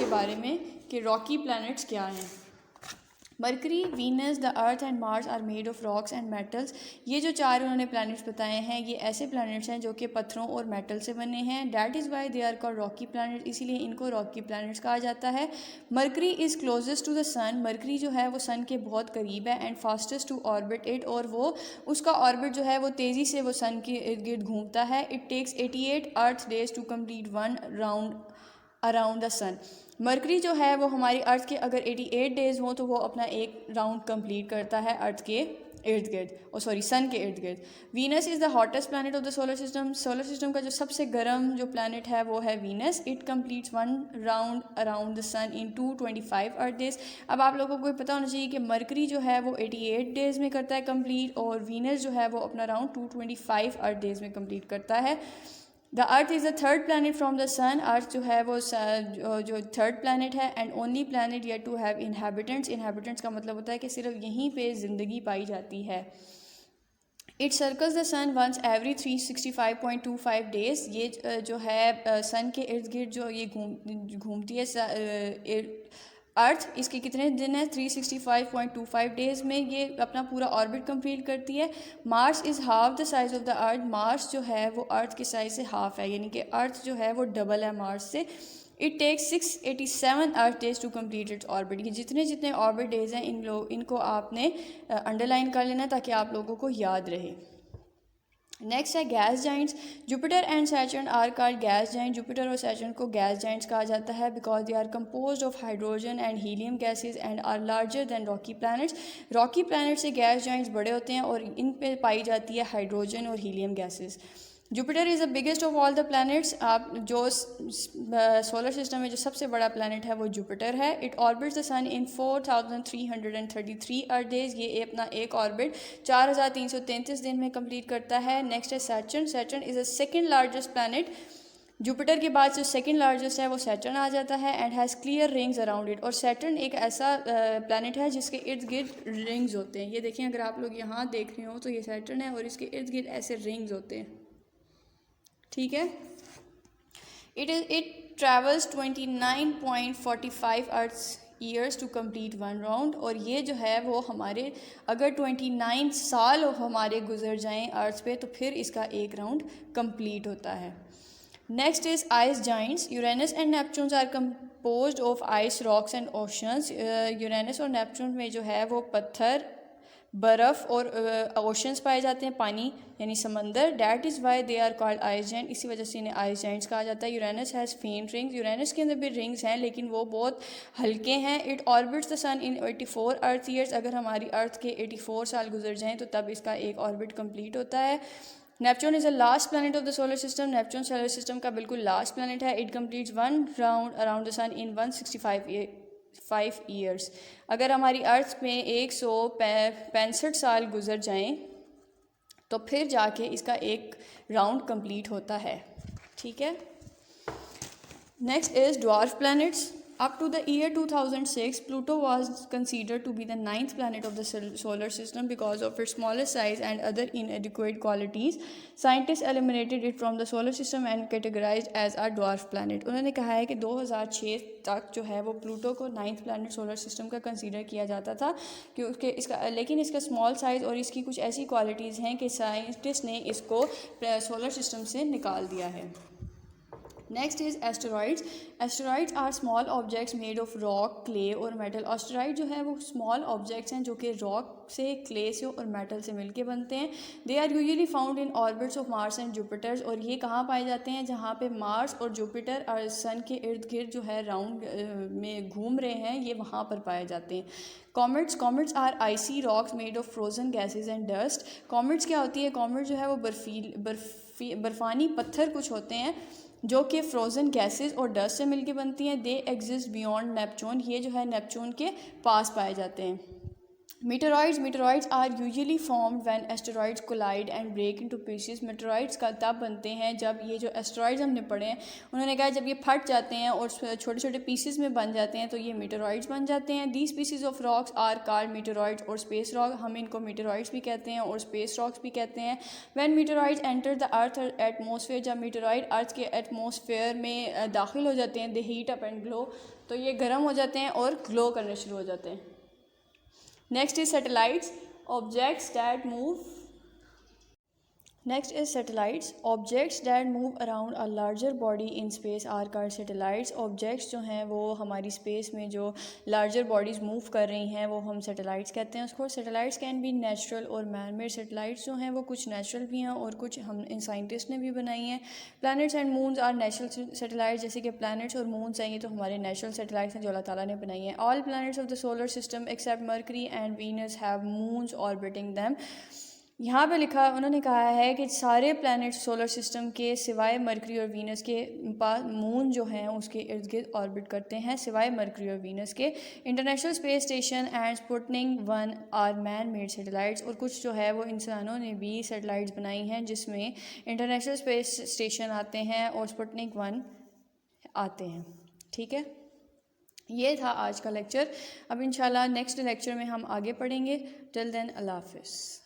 के बारे में कि रॉकी प्लैनेट्स क्या हैं। Mercury, Venus, the Earth and Mars are made of rocks and metals. ये जो चार उन्होंने प्लैनेट्स बताए हैं ये ऐसे प्लैनेट्स हैं जो कि पत्थरों और मेटल से बने हैं। That is why they are called rocky planet, इसीलिए इनको रॉकी प्लैनेट्स कहा जाता है। Mercury is closest to the sun, Mercury जो है वो सन के बहुत करीब है। And fastest to orbit it, और वो उसका ऑर्बिट जो है वो तेज़ी से वो सन के इर्द गिर्द घूमता है। It takes 88 earth days to complete one round around the sun. Mercury जो है वो हमारी अर्थ के अगर 88 डेज़ हों तो वो अपना एक राउंड कंप्लीट करता है अर्थ के इर्द गिर्द, सन के इर्द गिर्द। Venus is the hottest planet of the solar system, solar system का जो सबसे गर्म जो प्लैनेट है वो है Venus. It completes one round around the sun in 225 earth days. अब आप लोगों को पता होना चाहिए कि मरकरी जो है वो 88 डेज़ में करता है कंप्लीट, और वीनस जो है वो अपना राउंड 225 अर्थ डेज़ में कंप्लीट करता है। The earth is the third planet from the sun, earth जो है वो जो थर्ड प्लानट है। And only planet yet to have inhabitants, inhabitants का मतलब होता है कि सिर्फ यहीं पे ज़िंदगी पाई जाती है। It circles the sun once every 365.25 days. ये जो है सन के इर्द गिर्द जो ये घूमती है अर्थ, इसके कितने दिन है 365.25 डेज़ में ये अपना पूरा ऑर्बिट कंप्लीट करती है। Mars is half the size of the earth, Mars जो है वो अर्थ के साइज़ से हाफ है, यानी कि अर्थ जो है वो डबल है मार्स से। It takes 687 earth days to complete its orbit. ये जितने जितने ऑर्बिट डेज़ हैं इनको आपने अंडरलाइन कर लेना ताकि आप लोगों को याद रहे। नेक्स्ट है gas giants. Jupiter and Saturn are called gas giant, Jupiter और सैटर्न को गैस जाइंट्स कहा जाता है because they are composed of hydrogen and helium gases and are larger than rocky planets. Rocky planet से gas giants बड़े होते हैं और इन पे पाई जाती है हाइड्रोजन और helium gases. Jupiter is the biggest of all the planets. आप जो सोलर सिस्टम में जो सबसे बड़ा प्लैनेट है वो जुपिटर है। It orbits the sun in 4333 earth days. ये अपना एक ऑर्बिट 4333 दिन में कंप्लीट करता है। नेक्स्ट है Saturn, Saturn is the second largest planet. Jupiter के बाद जो सेकेंड लार्जेस्ट है वो सैटर्न आ जाता है and has clear rings around it. और सैटर्न एक ऐसा प्लैनेट है जिसके इर्द गिर्द रिंग्स होते हैं। ये देखें, अगर आप लोग यहाँ देख रहे हो तो ये सैटर्न है और इसके इर्द गिर्द ऐसे रिंग्स होते हैं, ठीक है। It travels 29.45 earth years to complete one round. और ये जो है वो हमारे अगर 29 साल हमारे गुजर जाएं अर्थ पे तो फिर इसका एक राउंड कंप्लीट होता है। Next is ice giants. Uranus and Neptune are composed of ice, rocks and oceans. Uranus और नेपच्यून में जो है वो पत्थर, बर्फ़ और ओशंस पाए जाते हैं, पानी यानी समंदर। That is why they are called ice giant, इसी वजह से इन्हें आइस जाइंट्स कहा जाता है। Uranus has faint rings, Uranus के अंदर भी रिंग्स हैं लेकिन वो बहुत हल्के हैं। It orbits the sun in 84 earth years. अगर हमारी अर्थ के 84 साल गुजर जाएँ तो तब इसका एक ऑर्बिट कंप्लीट होता है। Neptune is the last planet of the solar system, Neptune solar system का बिल्कुल लास्ट प्लैनेट है। It completes one round around the sun in 165 years. अगर हमारी अर्थ में 165 साल गुजर जाएं तो फिर जाके इसका एक राउंड कंप्लीट होता है, ठीक है। Next is dwarf planets. Up to the year 2006, Pluto was considered to be the 9th planet of the solar system because of its smaller size and other inadequate qualities. Scientists eliminated it from the solar system and categorized as a dwarf planet. उन्होंने कहा है कि 2006 तक जो है वो Pluto को 9th planet solar system का कंसीडर किया जाता था क्योंकि लेकिन इसका स्मॉल साइज़ और इसकी कुछ ऐसी क्वालिटीज़ हैं कि साइंटिस्ट ने इसको सोलर सिस्टम से निकाल दिया है। Next is asteroids. Asteroids are small objects made of rock, clay और मेटल। एस्टेरॉइड जो है वो स्मॉल ऑब्जेक्ट्स हैं जो कि रॉक से, क्ले से और मेटल से मिलके बनते हैं। They are usually found in orbits of Mars and Jupiters. और ये कहाँ पाए जाते हैं? जहाँ पे मार्स और जुपिटर और सन के इर्द गिर्द जो है राउंड में घूम रहे हैं, ये वहाँ पर पाए जाते हैं। Comets are icy rocks made of frozen gases and dust. Comets क्या होती है? कॉमेट जो है वो बर्फ़ानी पत्थर कुछ होते हैं जो कि फ्रोज़न गैसेस और डस्ट से मिलके बनती हैं। They exist beyond Neptune. ये जो है नेपच्यून के पास पाए जाते हैं। Meteoroids are usually formed when asteroids collide and break into pieces. Meteoroids का तब बनते हैं जब ये जो एस्टेरॉइड्स हमने पढ़े हैं उन्होंने कहा जब ये फट जाते हैं और छोटे छोटे पीसेस में बन जाते हैं तो ये meteoroids बन जाते हैं. These pieces of rocks are called meteoroids और space rock. हम इनको meteoroids भी कहते हैं और space rocks भी कहते हैं. When meteoroids enter the earth atmosphere, जब meteoroid अर्थ के एटमॉस्फेयर में दाखिल हो जाते हैं, they heat up and glow, तो ये गर्म हो जाते हैं और ग्लो करने शुरू हो जाते हैं. Next is satellites, objects that move. Next is satellites. Objects that move around a larger body in space are called satellites. Objects जो हैं वो हमारी space में जो larger bodies move कर रही हैं वो हम satellites कहते हैं उसको. Satellites can be natural और man-made. Satellites जो हैं वो कुछ natural भी हैं और कुछ हम इन scientists ने भी बनाई हैं. Planets and moons are natural satellites. जैसे कि planets और moons हैं ये तो हमारे natural satellites हैं जो अल्लाह ताला ने बनाई हैं. All planets of the solar system except Mercury and Venus have moons orbiting them. यहाँ पे लिखा उन्होंने कहा है कि सारे प्लैनेट सोलर सिस्टम के सिवाय मरकरी और वीनस के पास मून जो हैं उसके इर्द गिर्द ऑर्बिट करते हैं सिवाय मरकरी और वीनस के. International Space Station and Sputnik 1 are man made satellites. और कुछ जो है वो इंसानों ने भी सैटेलाइट्स बनाई हैं जिसमें इंटरनेशनल स्पेस स्टेशन आते हैं और स्पुतनिक 1 आते हैं. ठीक है, ये था आज का लेक्चर. अब इंशाल्लाह नेक्स्ट लेक्चर में हम आगे पढ़ेंगे. टिल देन अल्लाह हाफिज़.